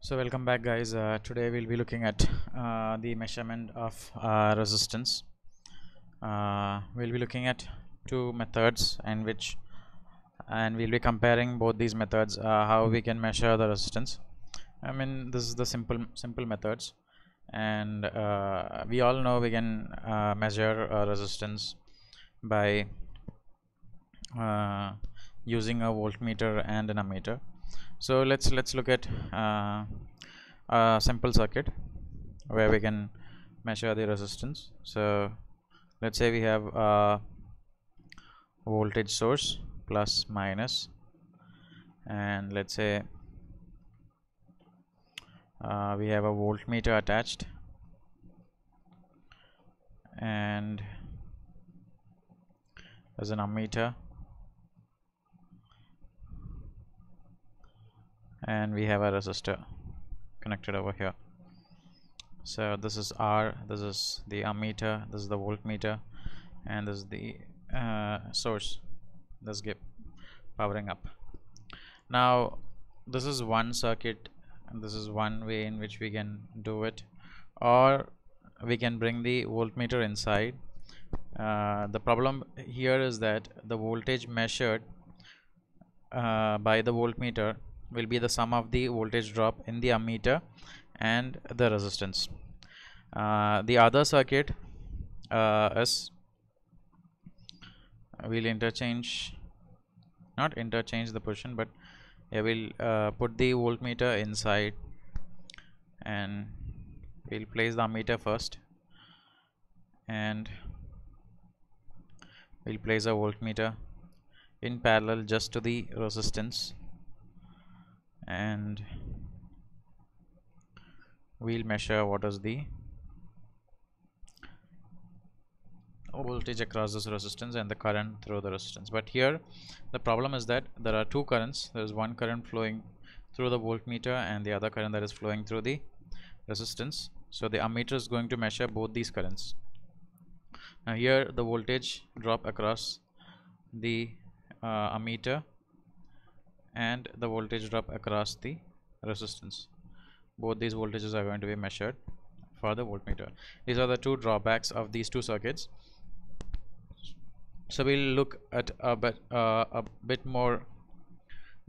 So welcome back, guys. Today we'll be looking at the measurement of resistance. We'll be looking at two methods and we'll be comparing both these methods, how we can measure the resistance. I mean, this is the simple methods, and we all know we can measure resistance by using a voltmeter and an ammeter. So let's look at a simple circuit where we can measure the resistance. So let's say we have a voltage source plus minus, and let's say we have a voltmeter attached, and there's an ammeter, and we have a resistor connected over here. So this is R, this is the ammeter, this is the voltmeter, and this is the source that's powering up. Now this is one circuit, and this is one way in which we can do it, or we can bring the voltmeter inside. The problem here is that the voltage measured by the voltmeter will be the sum of the voltage drop in the ammeter and the resistance. The other circuit is, we'll not interchange the position, but we'll put the voltmeter inside, and we'll place the ammeter first, and we'll place a voltmeter in parallel just to the resistance, and we'll measure what is the voltage across this resistance and the current through the resistance. But here the problem is that there are two currents. There is one current flowing through the voltmeter and the other current that is flowing through the resistance. So the ammeter is going to measure both these currents. Now here the voltage drop across the ammeter and the voltage drop across the resistance. Both these voltages are going to be measured for the voltmeter. These are the two drawbacks of these two circuits. So we'll look at a bit more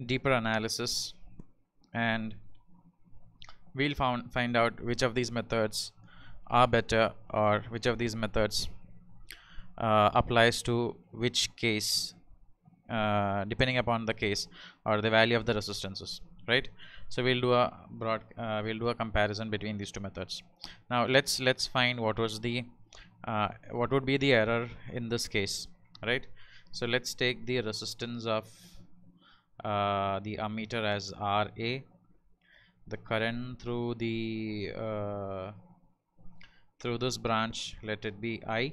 deeper analysis, and we'll find out which of these methods are better, or which of these methods applies to which case, depending upon the case or the value of the resistances, right? So we'll do a comparison between these two methods. Now let's find what would be the error in this case, right? So let's take the resistance of the ammeter as RA, the current through the through this branch, let it be I,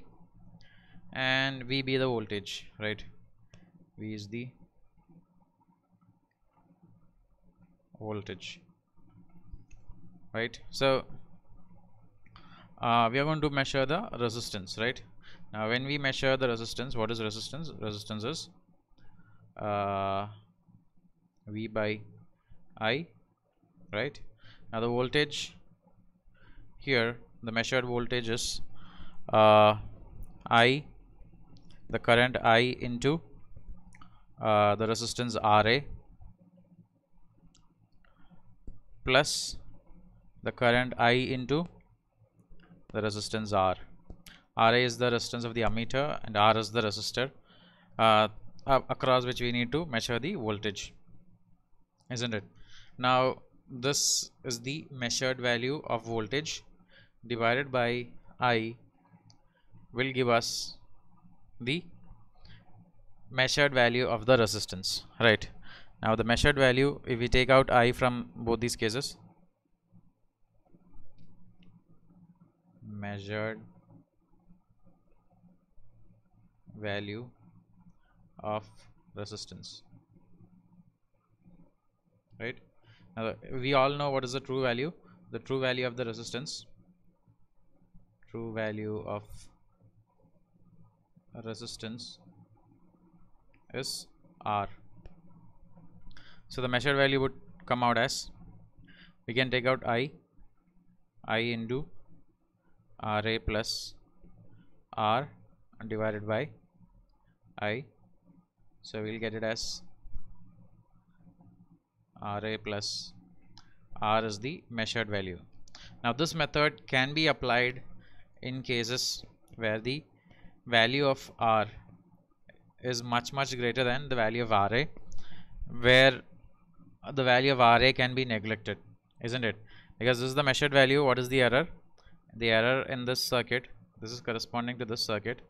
and V be the voltage, right? V is the voltage, right? So we are going to measure the resistance, right? Now when we measure the resistance, what is resistance? Resistance is V by I, right? Now the voltage here, the measured voltage is I, the current I into the resistance RA plus the current I into the resistance R. RA is the resistance of the ammeter and R is the resistor across which we need to measure the voltage, isn't it? Now this is the measured value of voltage divided by I will give us the measured value of the resistance, right? Now the measured value, if we take out I from both these cases, measured value of resistance, right? Now we all know what is the true value. The true value of the resistance, true value of resistance is R. So the measured value would come out as we can take out I into RA plus R divided by I. So we'll get it as RA plus R is the measured value. Now this method can be applied in cases where the value of R is much greater than the value of RA, where the value of RA can be neglected, isn't it? Because this is the measured value. What is the error? The error in this circuit, this is corresponding to this circuit,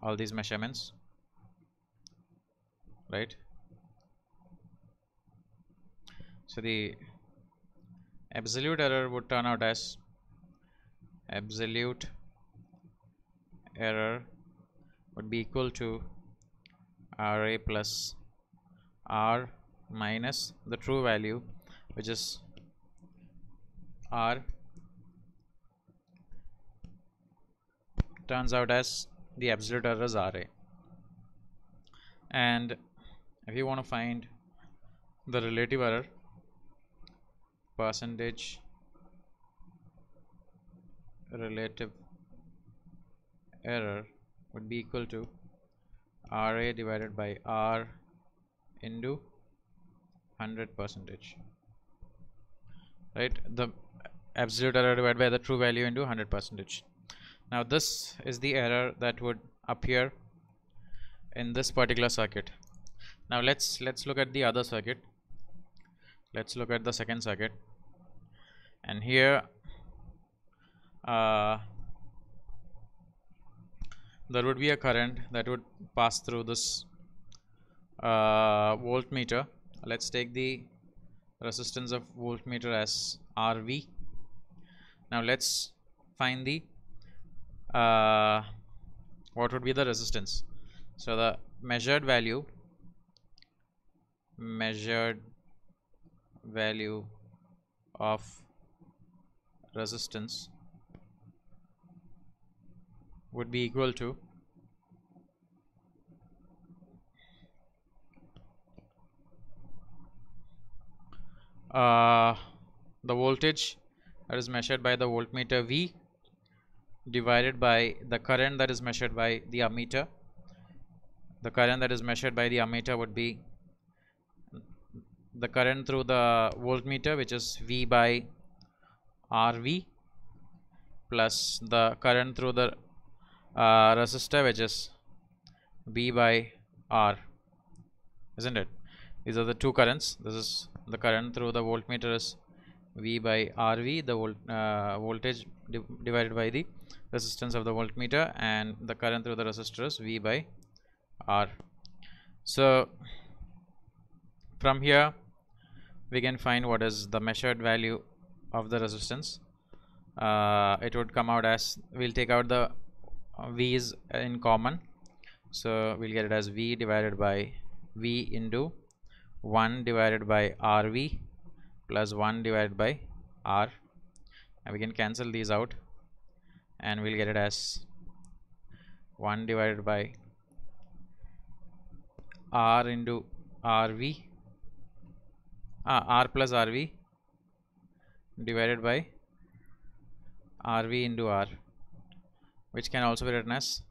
all these measurements, right? So the absolute error would turn out as absolute error would be equal to RA plus R minus the true value, which is R, turns out as the absolute error is RA. And if you want to find the relative error, percentage relative error would be equal to RA divided by R into 100%, right? The absolute error divided by the true value into 100%. Now this is the error that would appear in this particular circuit. Now let's look at the other circuit. Let's look at the second circuit, and here there would be a current that would pass through this voltmeter. Let's take the resistance of voltmeter as RV. Now let's find the what would be the resistance. So the measured value of resistance would be equal to the voltage that is measured by the voltmeter V divided by the current that is measured by the ammeter. The current that is measured by the ammeter would be the current through the voltmeter, which is V by RV, plus the current through the resistor, which is V by R, isn't it? These are the two currents. This is the current through the voltmeter is V by RV, the voltage divided by the resistance of the voltmeter, and the current through the resistor is V by R. So from here we can find what is the measured value of the resistance. It would come out as, we'll take out the V's in common, so we'll get it as V divided by V into 1 divided by RV plus 1 divided by R, and we can cancel these out, and we'll get it as 1 divided by R into RV, R plus RV divided by RV into R, which can also be written as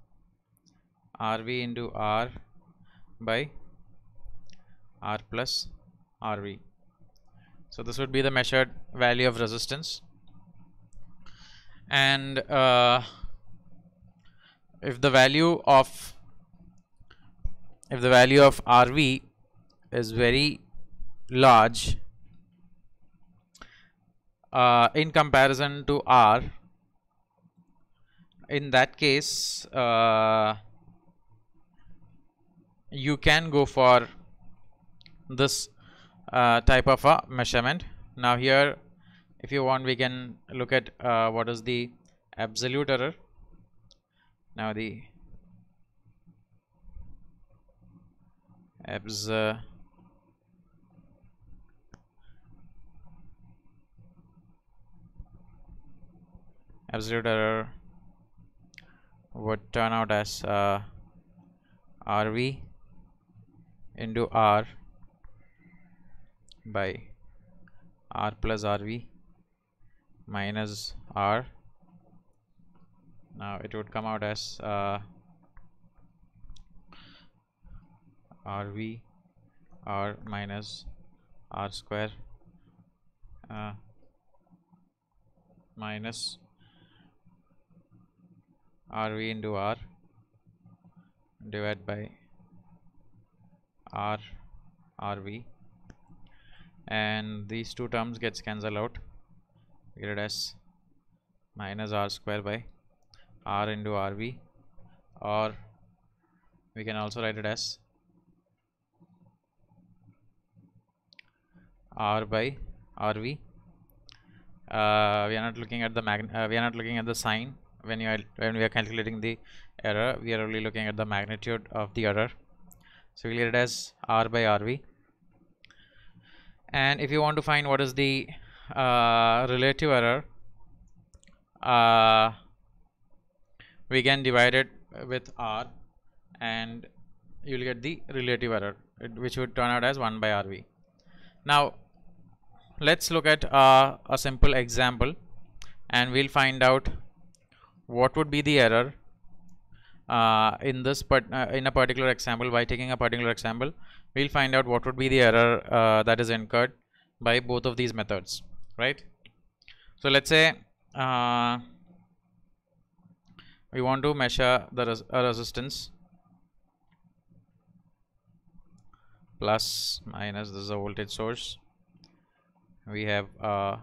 RV into R by R plus RV. So this would be the measured value of resistance. And if the value of RV is very large in comparison to R, in that case you can go for this type of a measurement. Now here, if you want, we can look at what is the absolute error. Now the absolute error would turn out as RV into R by R plus RV minus R. Now it would come out as RV R minus R square minus RV into R divided by R RV, and these two terms gets cancelled out. We get it as minus R square by R into RV, or we can also write it as R by RV. We are not looking at the we are not looking at the sign when we are calculating the error. We are only looking at the magnitude of the error. So we'll get it as R by RV. And if you want to find what is the relative error, we can divide it with R, and you will get the relative error, which would turn out as 1 by RV. Now let's look at a simple example, and we'll find out what would be the error in a particular example. By taking a particular example, we'll find out what would be the error that is incurred by both of these methods, right? So let's say we want to measure the resistance plus minus, this is a voltage source. We have a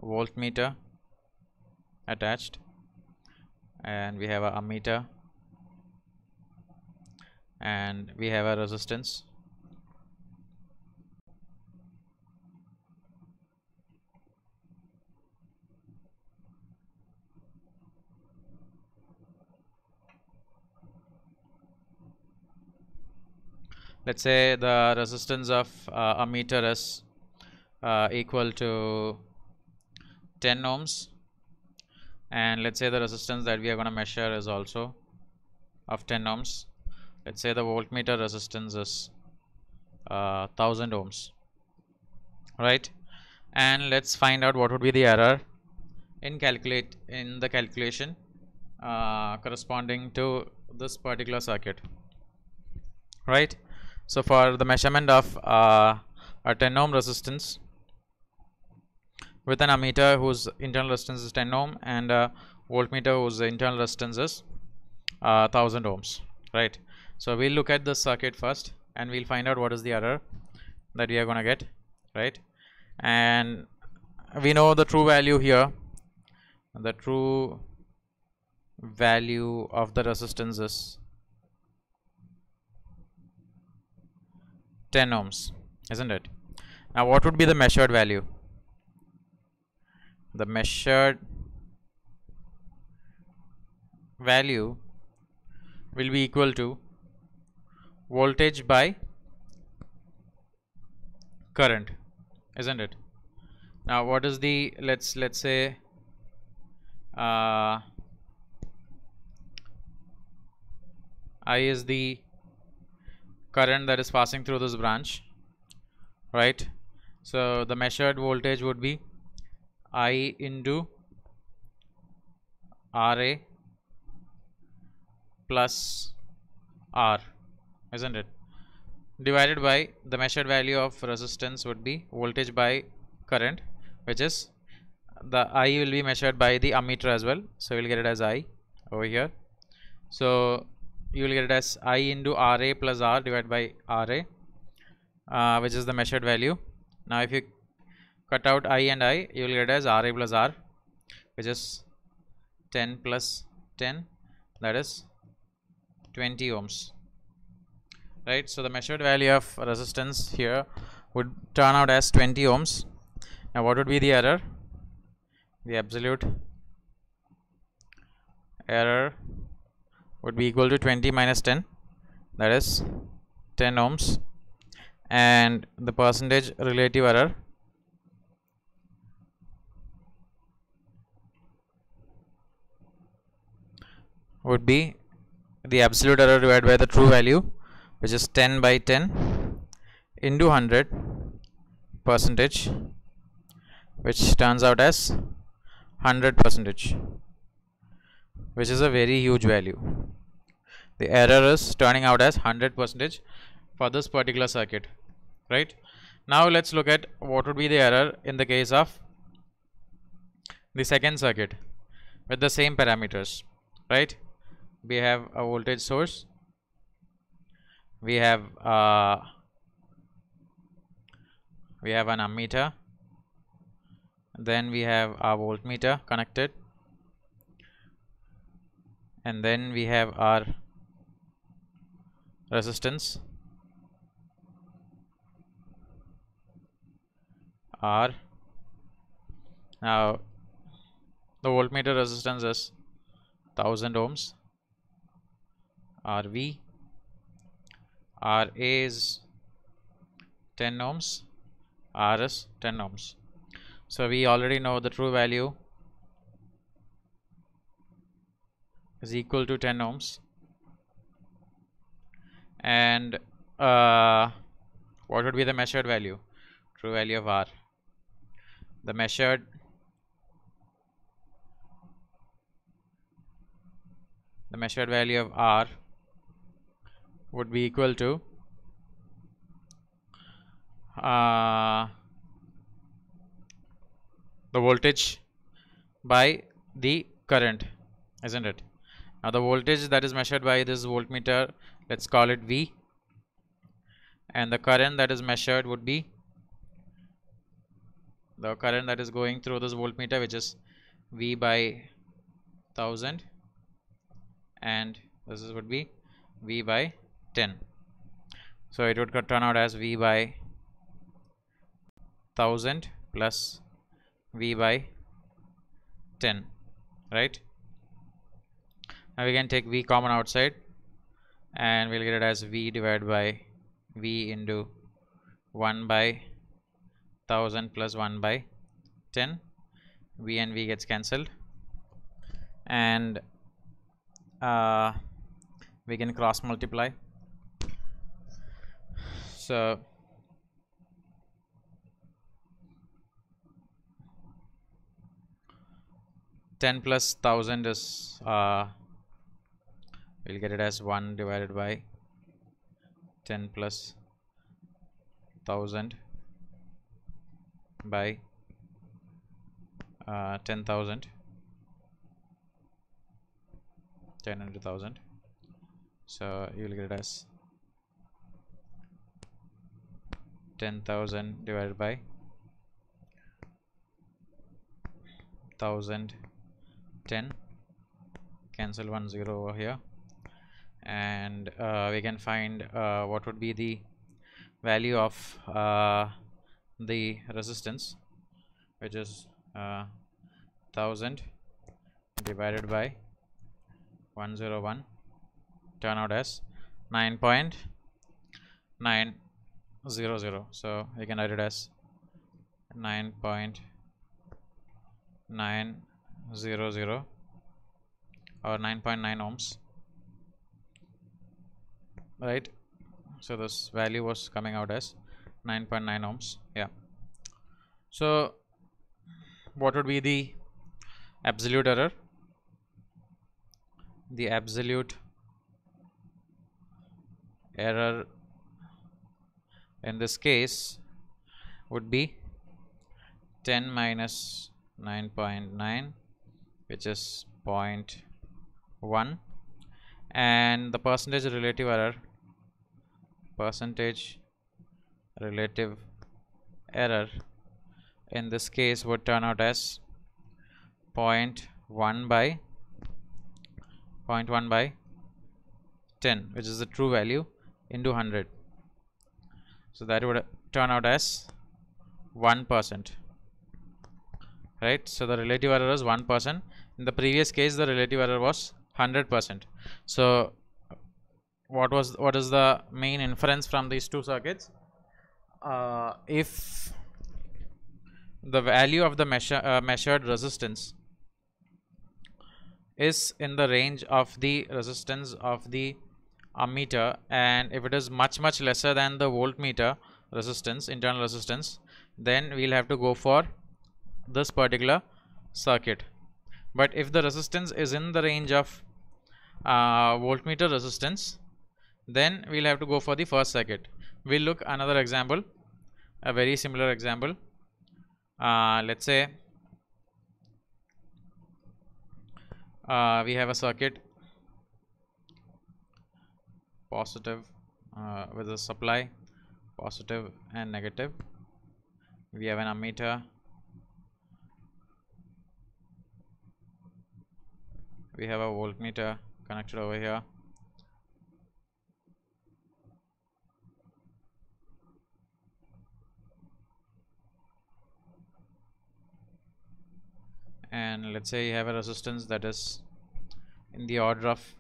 voltmeter attached, and we have a ammeter, and we have a resistance. Let's say the resistance of a meter is equal to 10 ohms, and let's say the resistance that we are going to measure is also of 10 ohms. Let's say the voltmeter resistance is 1000 ohms, right? And let's find out what would be the error in the calculation corresponding to this particular circuit, right? So for the measurement of a 10 ohm resistance with an ammeter whose internal resistance is 10 ohm and a voltmeter whose internal resistance is 1000 ohms, right? So we'll look at the circuit first, and we'll find out what is the error that we are going to get, right? And we know the true value here. The true value of the resistance is 10 ohms, isn't it? Now what would be the measured value? The measured value will be equal to voltage by current, isn't it? Now what is the, let's say I is the current that is passing through this branch, right? So the measured voltage would be I into RA plus R, isn't it? Divided by the measured value of resistance would be voltage by current, which is the I will be measured by the ammeter as well. So we'll get it as I over here. So you will get it as I into RA plus R divided by RA, which is the measured value. Now if you cut out I and I, you will get it as RA plus R, which is 10 plus 10, that is 20 ohms, right? So the measured value of resistance here would turn out as 20 ohms. Now what would be the error? The absolute error would be equal to 20 minus 10, that is 10 ohms, and the percentage relative error would be the absolute error divided by the true value, which is 10 by 10 into 100 percentage, which turns out as 100 percentage, which is a very huge value. The error is turning out as 100 percentage for this particular circuit, right? Now let's look at what would be the error in the case of the second circuit with the same parameters, right? We have a voltage source, we have an ammeter, then we have our voltmeter connected, and then we have our resistance R. Now the voltmeter resistance is 1000 ohms, RV, RA is 10 ohms, R is 10 ohms. So we already know the true value is equal to 10 ohms, and what would be the measured value? True value of R. The measured value of R would be equal to the voltage by the current, isn't it? Now the voltage that is measured by this voltmeter, let's call it V, and the current that is measured would be the current that is going through this voltmeter, which is V by 1000, and this would be V by 10. So it would turn out as V by 1000 plus V by 10, right? Now we can take V common outside, and we'll get it as V divided by V into 1 by 1000 plus 1 by 10. V and V gets cancelled, and we can cross multiply. So ten plus 1000 is we'll get it as 1 divided by 10 plus 1000 by 10,000, 10 into 1000. So you will get it as 10,000 divided by 1010. Cancel 1 0 over here, and we can find what would be the value of the resistance, which is 1000 divided by 101, turn out as 9.900. So we can write it as 9.900 or 9.9 ohms, right? So this value was coming out as 9.9 ohms. Yeah. So what would be the absolute error? The absolute error in this case would be 10 minus 9.9, which is 0.1, and the percentage relative error in this case would turn out as 0.1 by 10, which is the true value, into 100. So that would turn out as 1%, right? So the relative error is 1%. In the previous case, the relative error was 100%. So what is the main inference from these two circuits? If the value of the measured resistance is in the range of the resistance of the ammeter, and if it is much lesser than the voltmeter, resistance, internal resistance, then we'll have to go for this particular circuit. But if the resistance is in the range of voltmeter resistance, then we'll have to go for the first circuit. We'll look another example, a very similar example. Let's say we have a circuit positive with a supply positive and negative. We have an ammeter, we have a voltmeter connected over here, and let's say you have a resistance that is in the order of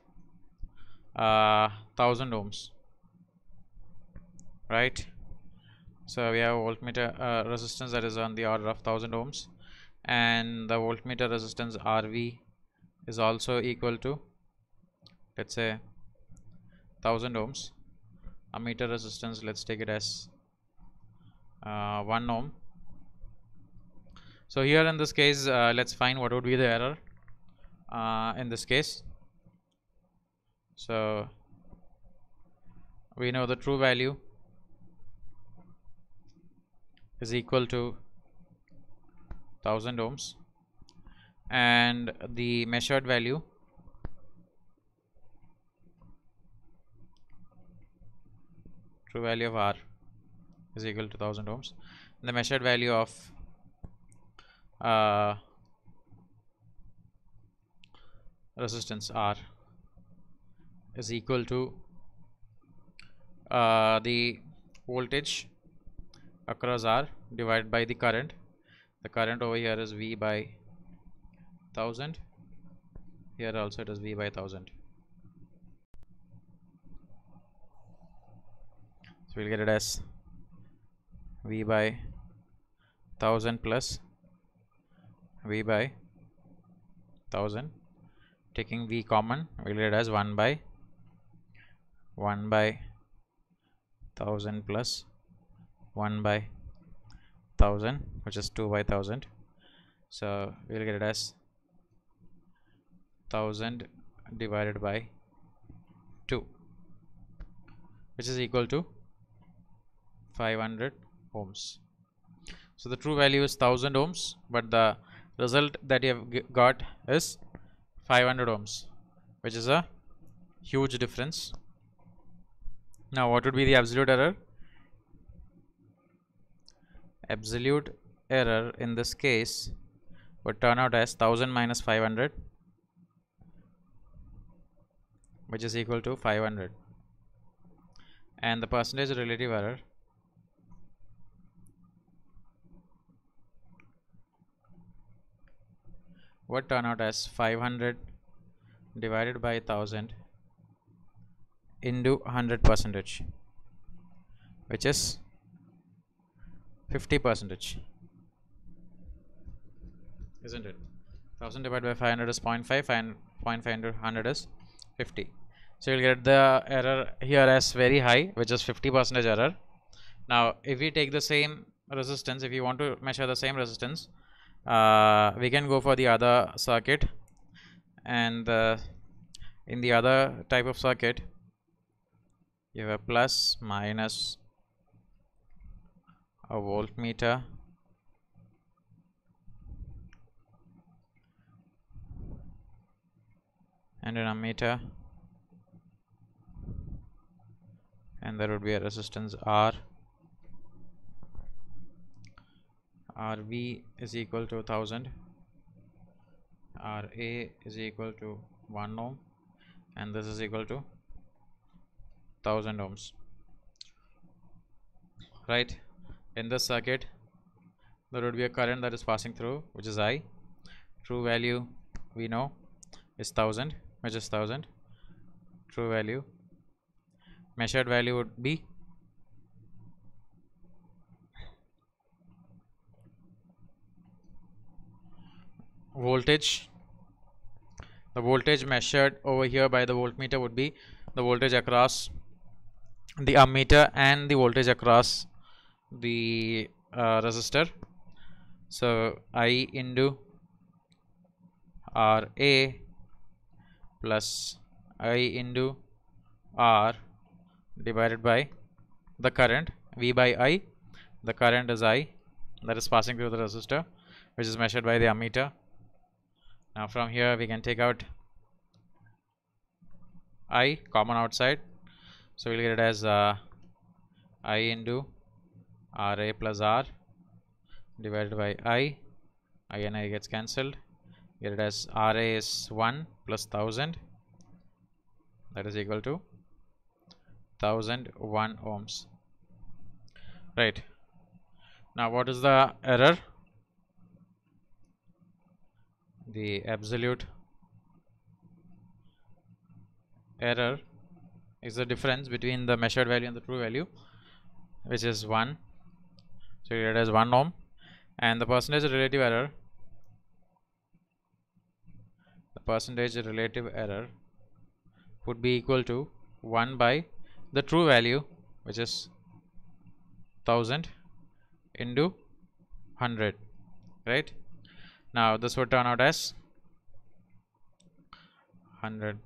1000 ohms, right? So we have a voltmeter resistance that is on the order of 1000 ohms, and the voltmeter resistance RV is also equal to, let's say, 1000 ohms. Ammeter resistance, let's take it as 1 ohm. So here in this case, let's find what would be the error in this case. So we know the true value is equal to 1000 ohms, and the measured value true value of R is equal to 1000 ohms, and the measured value of resistance R is equal to the voltage across R divided by the current. The current over here is V by 1000. Here also it is V by 1000. So we'll get it as V by 1000 plus V by 1000. Taking V common, we'll get it as 1 by 1000 plus 1 by 1000, which is 2 by 1000. So we'll get it as 1000 divided by 2, which is equal to 500 ohms. So the true value is 1000 ohms, but the result that you have got is 500 ohms, which is a huge difference. Now what would be the absolute error? Absolute error in this case would turn out as 1000 minus 500, which is equal to 500, and the percentage relative error would turn out as 500 divided by 1000 into 100%, which is 50%, isn't it? 1000 divided by 500 is 0.5 and 0.5 into 100 is 50. So you'll get the error here as very high, which is 50% error. Now if we take the same resistance, if you want to measure the same resistance, we can go for the other circuit, and in the other type of circuit you have a plus minus a voltmeter and an ammeter, and there would be a resistance R. RV is equal to 1000, RA is equal to 1 ohm, and this is equal to 1000 ohms, right? In this circuit there would be a current that is passing through, which is I. True value we know is 1000, which is 1000. True value. Measured value would be voltage. The voltage measured over here by the voltmeter would be the voltage across the ammeter and the voltage across the resistor. So I into RA plus I into R divided by the current V by I. The current is I, that is passing through the resistor, which is measured by the ammeter. Now from here we can take out I common outside, so we'll get it as I into RA plus R divided by I and I gets cancelled. Get it as RA is 1 plus 1000, that is equal to 1001 ohms. Right. Now what is the error? The absolute error is the difference between the measured value and the true value, which is 1. So it is 1 ohm, and the percentage relative error would be equal to 1 by the true value, which is 1000 into 100. Right. Now this would turn out as 100.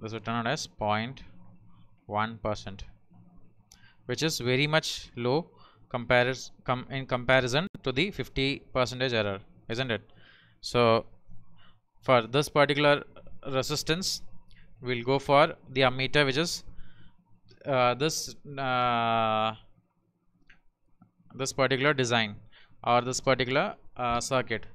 This would turn out as 0.1%, which is very much low in comparison to the 50% error, isn't it? So for this particular resistance, we'll go for the ammeter, which is this particular design or this particular circuit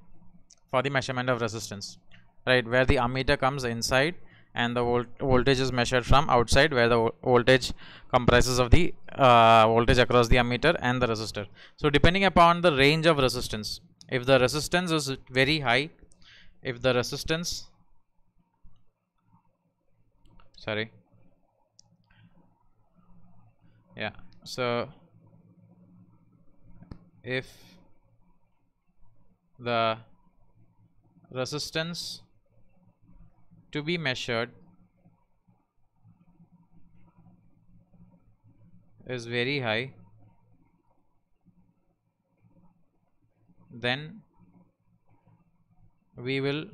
for the measurement of resistance, right, where the ammeter comes inside and the voltage is measured from outside, where the voltage comprises of the voltage across the ammeter and the resistor. So depending upon the range of resistance, if the resistance is very high, if the resistance so if the resistance to be measured is very high, then we will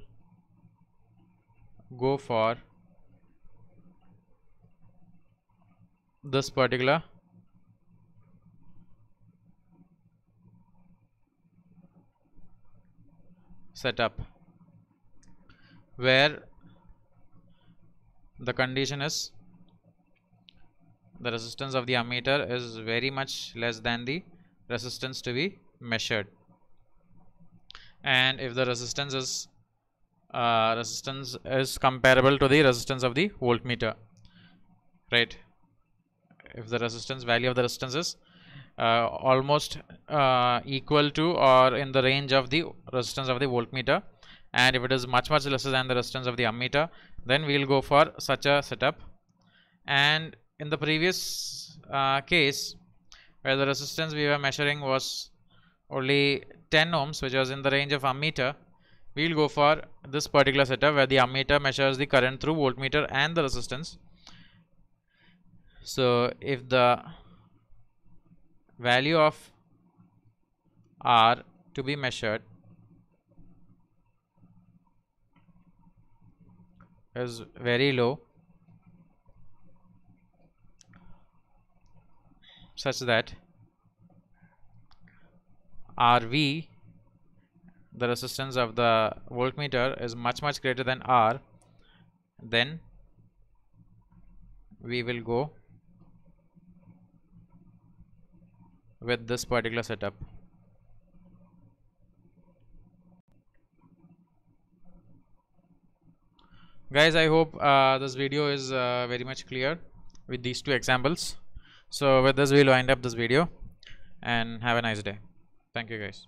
go for this particular setup, where the condition is the resistance of the ammeter is very much less than the resistance to be measured, and if the resistance is comparable to the resistance of the voltmeter, right, if the resistance value of the resistance is almost equal to or in the range of the resistance of the voltmeter, and if it is much lesser than the resistance of the ammeter, then we will go for such a setup. And in the previous case, where the resistance we were measuring was only 10 ohms, which was in the range of ammeter, we will go for this particular setup where the ammeter measures the current through voltmeter and the resistance. So if the value of R to be measured is very low, such that RV, the resistance of the voltmeter, is much greater than R, then we will go with this particular setup. Guys, I hope this video is very much clear with these two examples. So with this, we'll wind up this video and have a nice day. Thank you guys.